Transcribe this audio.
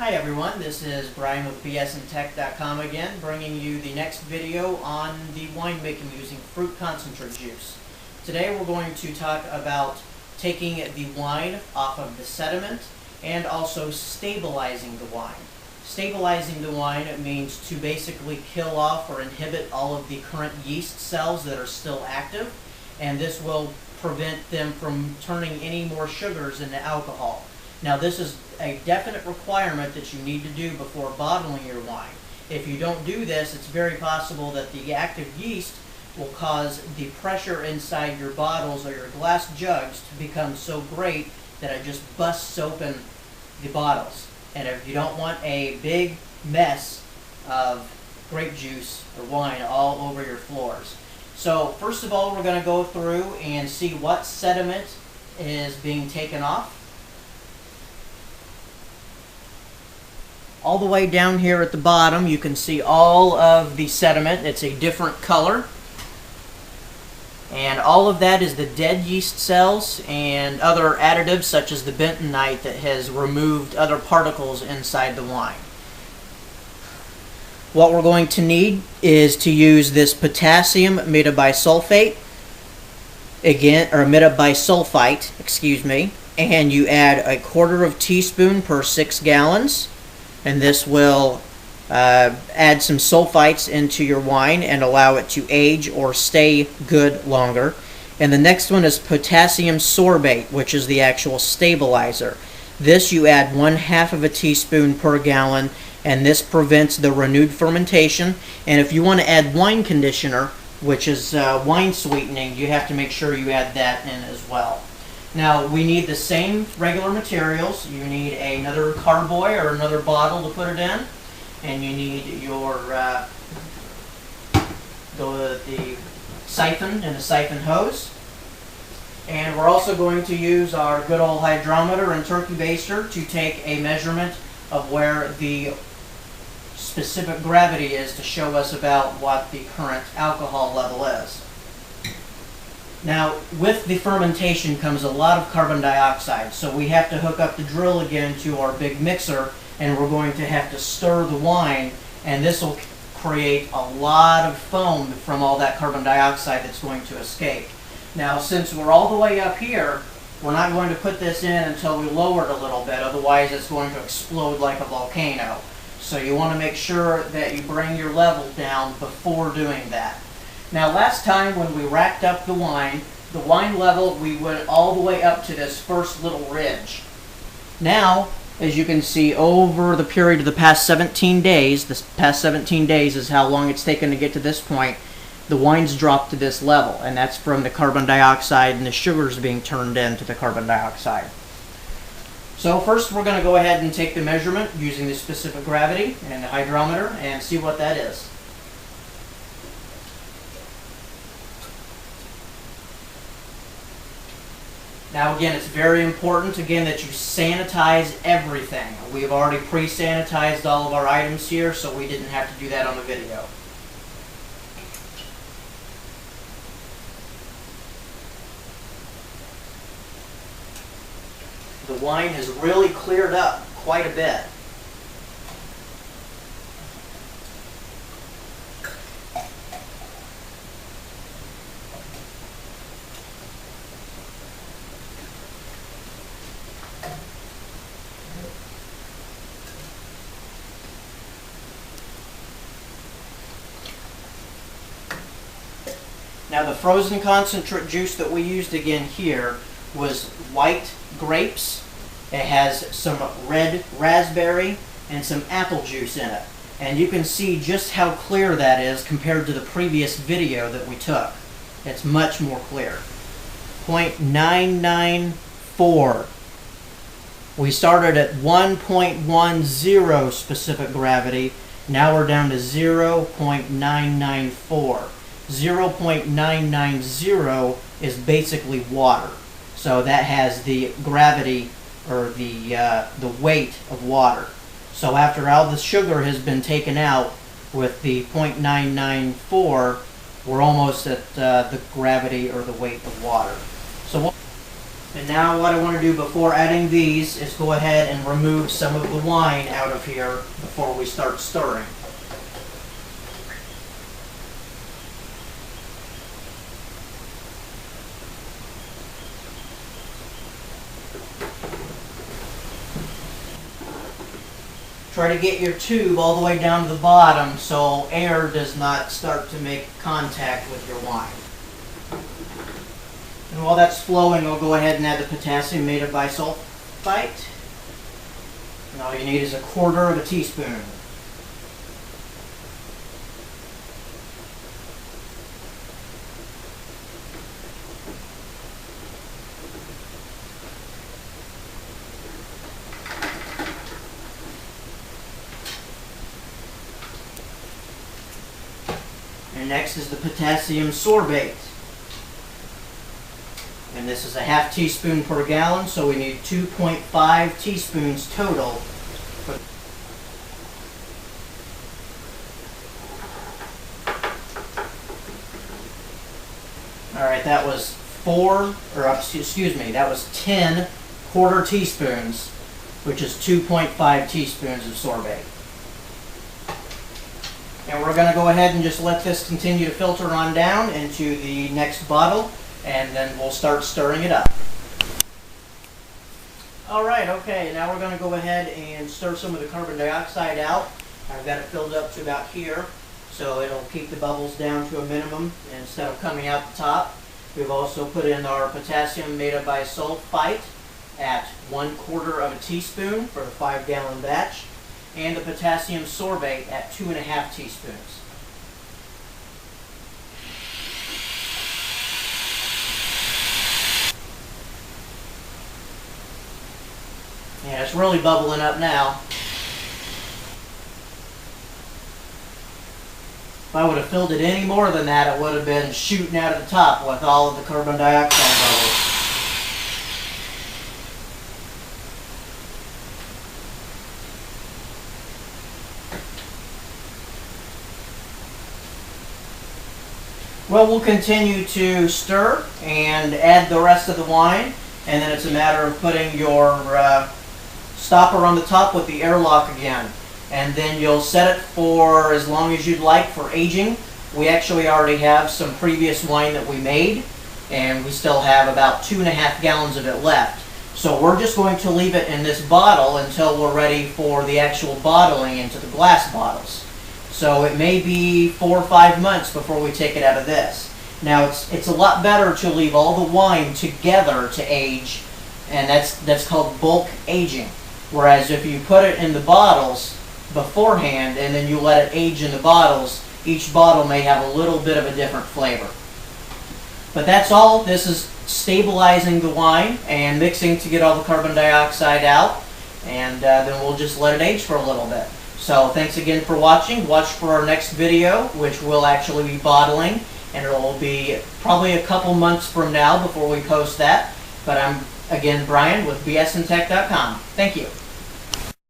Hi everyone, this is Brian with bsntech.com again, bringing you the next video on the winemaking using fruit concentrate juice. Today we're going to talk about taking the wine off of the sediment and also stabilizing the wine. Stabilizing the wine means to basically kill off or inhibit all of the current yeast cells that are still active, and this will prevent them from turning any more sugars into alcohol. Now this is a definite requirement that you need to do before bottling your wine. If you don't do this, it's very possible that the active yeast will cause the pressure inside your bottles or your glass jugs to become so great that it just busts open the bottles. And if you don't want a big mess of grape juice or wine all over your floors. So first of all, we're going to go through and see what sediment is being taken off. All the way down here at the bottom, you can see all of the sediment. It's a different color. And all of that is the dead yeast cells and other additives such as the bentonite that has removed other particles inside the wine. What we're going to need is to use this potassium metabisulfite, metabisulfite, excuse me, and you add 1/4 teaspoon per 6 gallons. And this will add some sulfites into your wine and allow it to age or stay good longer. And the next one is potassium sorbate, which is the actual stabilizer. This you add 1/2 teaspoon per gallon, and this prevents the renewed fermentation. And if you want to add wine conditioner, which is wine sweetening, you have to make sure you add that in as well. Now, we need the same regular materials. You need another carboy or another bottle to put it in. And you need your the siphon and the siphon hose. And we're also going to use our good old hydrometer and turkey baster to take a measurement of where the specific gravity is to show us about what the current alcohol level is. Now, with the fermentation comes a lot of carbon dioxide, so we have to hook up the drill again to our big mixer, and we're going to have to stir the wine, and this will create a lot of foam from all that carbon dioxide that's going to escape. Now, since we're all the way up here, we're not going to put this in until we lower it a little bit, otherwise it's going to explode like a volcano. So you want to make sure that you bring your level down before doing that. Now, last time when we racked up the wine level, we went all the way up to this first little ridge. Now, as you can see, over the period of the past 17 days, this past 17 days is how long it's taken to get to this point, the wine's dropped to this level, and that's from the carbon dioxide and the sugars being turned into the carbon dioxide. So first we're going to go ahead and take the measurement using the specific gravity and the hydrometer and see what that is. Now again, it's very important again that you sanitize everything. We've already pre-sanitized all of our items here, so we didn't have to do that on the video. The wine has really cleared up quite a bit. Now the frozen concentrate juice that we used again here was white grapes. It has some red raspberry and some apple juice in it. And you can see just how clear that is compared to the previous video that we took. It's much more clear. 0.994. We started at 1.10 specific gravity. Now we're down to 0.994. 0.990 is basically water. So that has the gravity or the weight of water. So after all the sugar has been taken out with the 0.994, we're almost at the gravity or the weight of water. So And now what I want to do before adding these is go ahead and remove some of the wine out of here before we start stirring. Try to get your tube all the way down to the bottom so air does not start to make contact with your wine. And while that's flowing, I'll go ahead and add the potassium made of bisulfite. And all you need is 1/4 teaspoon. And next is the potassium sorbate. And this is 1/2 teaspoon per gallon, so we need 2.5 teaspoons total. Alright, that was that was 10 1/4 teaspoons, which is 2.5 teaspoons of sorbate. And we're going to go ahead and just let this continue to filter on down into the next bottle, and then we'll start stirring it up. Alright, okay, now we're going to go ahead and stir some of the carbon dioxide out. I've got it filled up to about here, so it'll keep the bubbles down to a minimum instead of coming out the top. We've also put in our potassium made of bisulfite at 1/4 teaspoon for the 5-gallon batch, and the potassium sorbate at 2.5 teaspoons. Yeah, it's really bubbling up now. If I would have filled it any more than that, it would have been shooting out of the top with all of the carbon dioxide bubbles. Well, we'll continue to stir and add the rest of the wine, and then it's a matter of putting your stopper on the top with the airlock again. And then you'll set it for as long as you'd like for aging. We actually already have some previous wine that we made, and we still have about 2.5 gallons of it left. So we're just going to leave it in this bottle until we're ready for the actual bottling into the glass bottles. So it may be 4 or 5 months before we take it out of this. Now it's a lot better to leave all the wine together to age, and that's called bulk aging. Whereas if you put it in the bottles beforehand and then you let it age in the bottles, each bottle may have a little bit of a different flavor. But that's all. This is stabilizing the wine and mixing to get all the carbon dioxide out, and then we'll just let it age for a little bit. So thanks again for watching. Watch for our next video, which will actually be bottling, and it will be probably a couple months from now before we post that. But I'm, again, Brian with bsntech.com. Thank you.